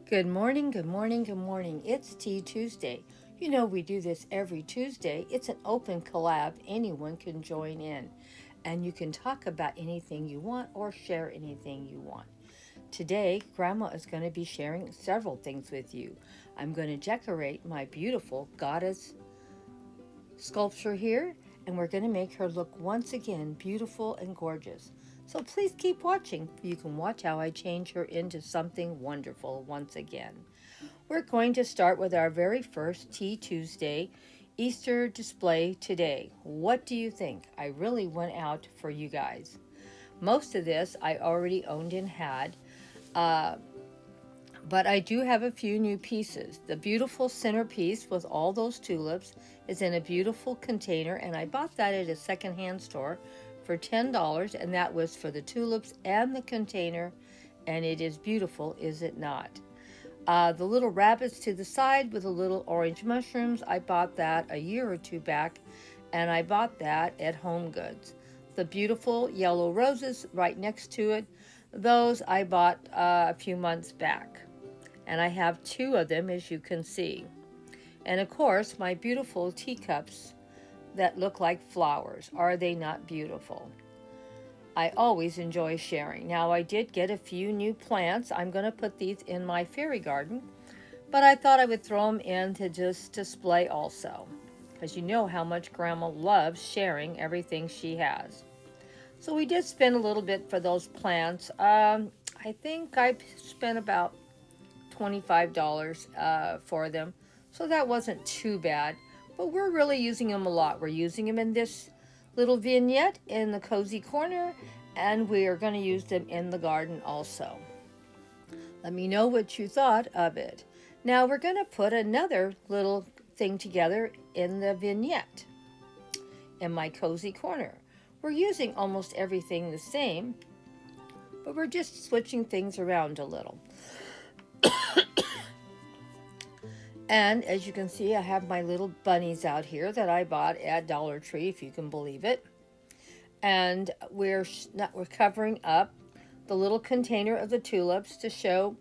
Good morning, good morning, good morning. It's Tea Tuesday. You know, we do this every Tuesday. It's an open collab. Anyone can join in, and you can talk about anything you want or share anything you want. Today, Grandma is going to be sharing several things with you. I'm going to decorate my beautiful goddess sculpture here, and we're going to make her look once again beautiful and gorgeous. So please keep watching. You can watch how I change her into something wonderful once again. We're going to start with our very first Tea Tuesday Easter display today. What do you think? I really went out for you guys. Most of this I already owned and had, uh, but I do have a few new pieces. The beautiful centerpiece with all those tulips is in a beautiful container, and I bought that at a secondhand store for $10, and that was for the tulips and the container, and it is beautiful, is it not? The little rabbits to the side with the little orange mushrooms, I bought that a year or two back, and I bought that at Home Goods. The beautiful yellow roses right next to it, those I bought a few months back. And I have two of them, as you can see. And of course, my beautiful teacups that look like flowers. Are they not beautiful? I always enjoy sharing. Now, I did get a few new plants. I'm going to put these in my fairy garden, but I thought I would throw them in to just display also, because you know how much Grandma loves sharing everything she has. So we did spend a little bit for those plants. I think I spent about $25 for them, so that wasn't too bad. But we're really using them a lot. We're using them in this little vignette in the cozy corner, and we are going to use them in the garden also. Let me know what you thought of it. Now we're going to put another little thing together in the vignette in my cozy corner. We're using almost everything the same, but we're just switching things around a little. And as you can see, I have my little bunnies out here that I bought at Dollar Tree, if you can believe it. And we're covering up the little container of the tulips to show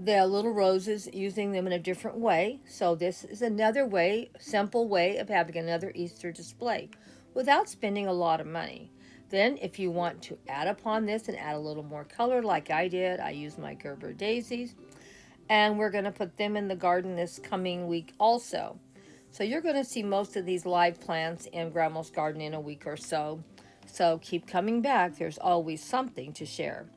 the little roses, using them in a different way. So this is another way, simple way of having another Easter display without spending a lot of money. Then if you want to add upon this and add a little more color like I did, I used my Gerber daisies. And we're going to put them in the garden this coming week also. So you're going to see most of these live plants in Grandma's garden in a week or so. So keep coming back. There's always something to share.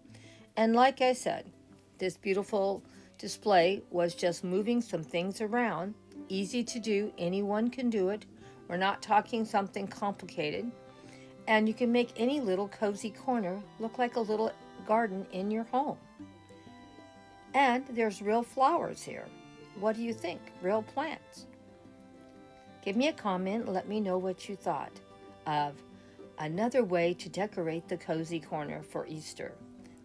And like I said, this beautiful display was just moving some things around. Easy to do. Anyone can do it. We're not talking something complicated. And you can make any little cozy corner look like a little garden in your home. And there's real flowers here. What do you think? Real plants. Give me a comment and let me know what you thought of another way to decorate the cozy corner for Easter.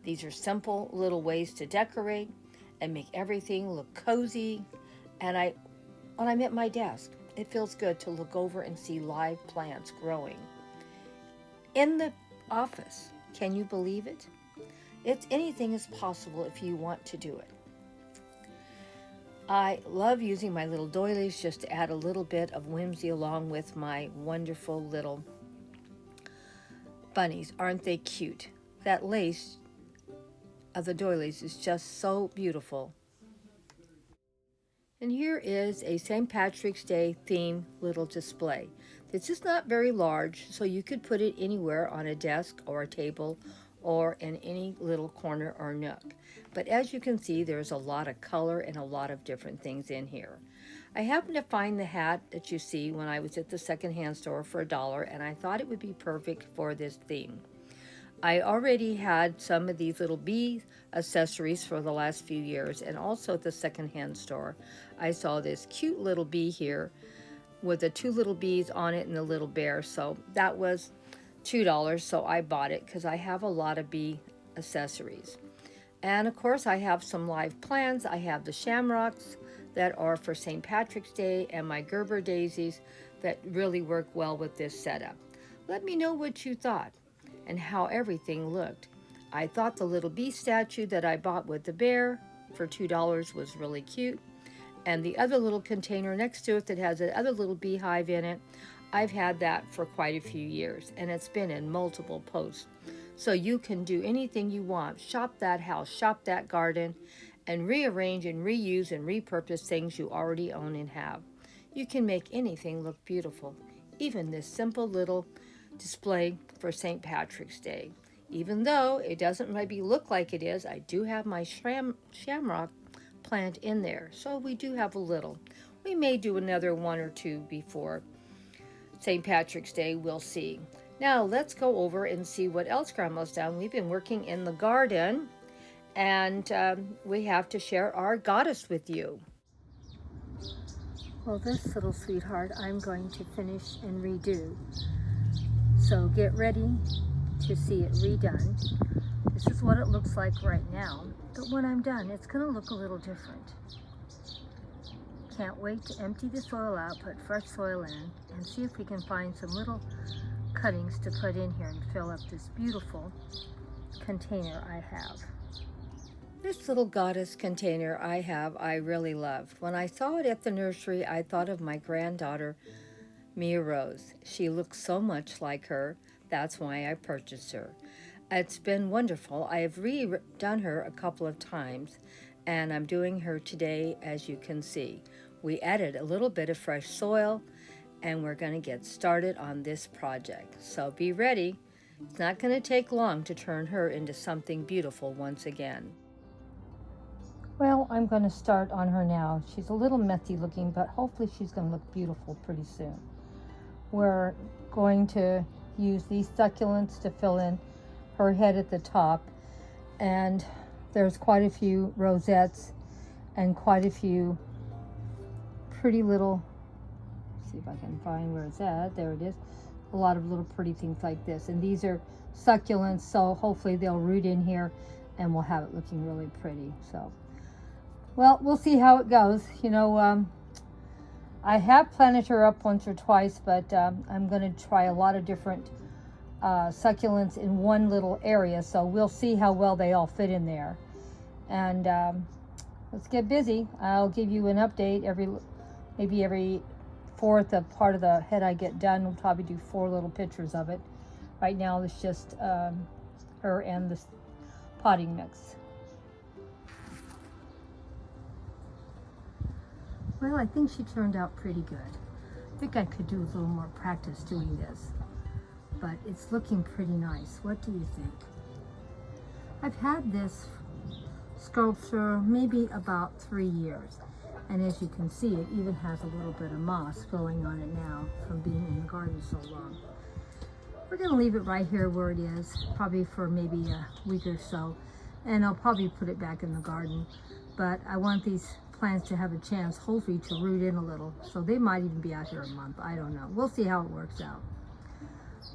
These are simple little ways to decorate and make everything look cozy. And when I'm at my desk, it feels good to look over and see live plants growing. In the office, can you believe it? Anything is possible if you want to do it. I love using my little doilies just to add a little bit of whimsy along with my wonderful little bunnies. Aren't they cute? That lace of the doilies is just so beautiful. And here is a St. Patrick's Day theme little display. This is not very large, so you could put it anywhere on a desk or a table or in any little corner or nook. But as you can see, there's a lot of color and a lot of different things in here. I happened to find the hat that you see when I was at the secondhand store for $1, and I thought it would be perfect for this theme. I already had some of these little bee accessories for the last few years, and also at the secondhand store, I saw this cute little bee here with the two little bees on it and the little bear. So that was $2, so I bought it because I have a lot of bee accessories. And of course, I have some live plants. I have the shamrocks that are for St. Patrick's Day and my Gerber daisies that really work well with this setup. Let me know what you thought and how everything looked. I thought the little bee statue that I bought with the bear for $2 was really cute. And the other little container next to it that has another little beehive in it, I've had that for quite a few years, and it's been in multiple posts. So you can do anything you want. Shop that house, shop that garden, and rearrange and reuse and repurpose things you already own and have. You can make anything look beautiful, even this simple little display for St. Patrick's Day. Even though it doesn't maybe look like it is, I do have my shamrock plant in there, so we do have a little. We may do another one or two before St. Patrick's Day, we'll see. Now let's go over and see what else Grandma's done. We've been working in the garden, and we have to share our goddess with you. Well, this little sweetheart I'm going to finish and redo. So get ready to see it redone. This is what it looks like right now, but when I'm done, it's going to look a little different. Can't wait to empty the soil out, put fresh soil in, and see if we can find some little cuttings to put in here and fill up this beautiful container I have. This little goddess container I really loved. When I saw it at the nursery, I thought of my granddaughter, Mia Rose. She looks so much like her. That's why I purchased her. It's been wonderful. I have redone her a couple of times, and I'm doing her today, as you can see. We added a little bit of fresh soil, and we're going to get started on this project. So be ready. It's not going to take long to turn her into something beautiful once again. Well, I'm going to start on her now. She's a little messy looking, but hopefully she's going to look beautiful pretty soon. We're going to use these succulents to fill in her head at the top, and there's quite a few rosettes and quite a few pretty little, see if I can find where it's at, there it is, a lot of little pretty things like this, and these are succulents, so hopefully they'll root in here and we'll have it looking really pretty. So, well, we'll see how it goes. You know, I have planted her up once or twice, but I'm going to try a lot of different succulents in one little area, so we'll see how well they all fit in there. And let's get busy. I'll give you an update maybe every fourth of part of the head I get done. We'll probably do 4 little pictures of it. Right now it's just her and the potting mix. Well, I think she turned out pretty good. I think I could do a little more practice doing this, but it's looking pretty nice. What do you think? I've had this sculpture maybe about 3 years, and as you can see, it even has a little bit of moss growing on it now from being in the garden so long. We're going to leave it right here where it is, probably for maybe a week or so, and I'll probably put it back in the garden, but I want these plants to have a chance, hopefully, to root in a little, so they might even be out here a month. I don't know. We'll see how it works out.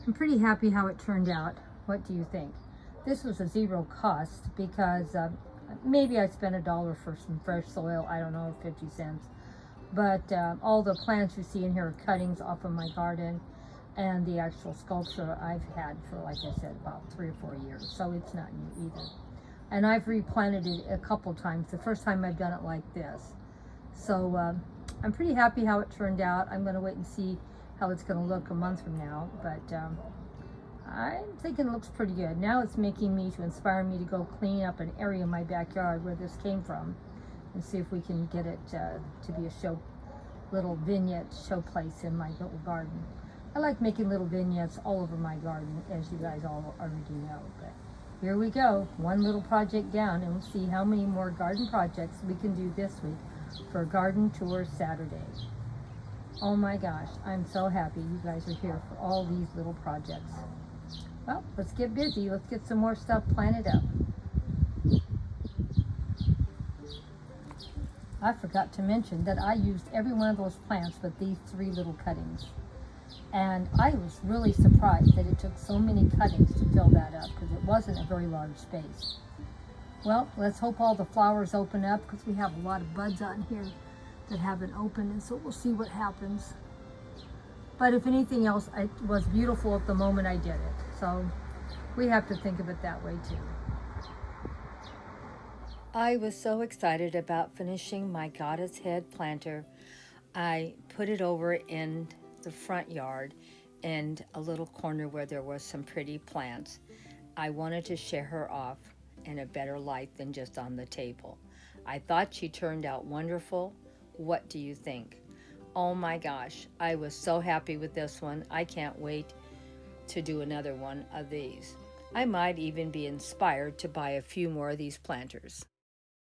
I'm pretty happy how it turned out. What do you think? This was a zero cost because maybe I spent $1 for some fresh soil, I don't know, 50 cents. But all the plants you see in here are cuttings off of my garden, and the actual sculpture I've had for, like I said, about 3 or 4 years, so it's not new either. And I've replanted it a couple times. The first time I've done it like this. So I'm pretty happy how it turned out. I'm going to wait and see how it's going to look a month from now, but I'm thinking it looks pretty good. Now it's making me to inspire me to go clean up an area in my backyard where this came from and see if we can get it to be a little vignette showplace in my little garden. I like making little vignettes all over my garden, as you guys all already know. But here we go, one little project down, and we'll see how many more garden projects we can do this week for Garden Tour Saturday. Oh my gosh, I'm so happy you guys are here for all these little projects. Well, let's get busy. Let's get some more stuff planted up. I forgot to mention that I used every one of those plants with these 3 little cuttings. And I was really surprised that it took so many cuttings to fill that up, because it wasn't a very large space. Well, let's hope all the flowers open up, because we have a lot of buds on here that haven't opened, and so we'll see what happens. But if anything else, it was beautiful at the moment I did it. So we have to think of it that way too. I was so excited about finishing my goddess head planter. I put it over in the front yard and a little corner where there was some pretty plants. I wanted to share her off in a better light than just on the table. I thought she turned out wonderful. What do you think? Oh my gosh, I was so happy with this one. I can't wait to do another one of these. I might even be inspired to buy a few more of these planters.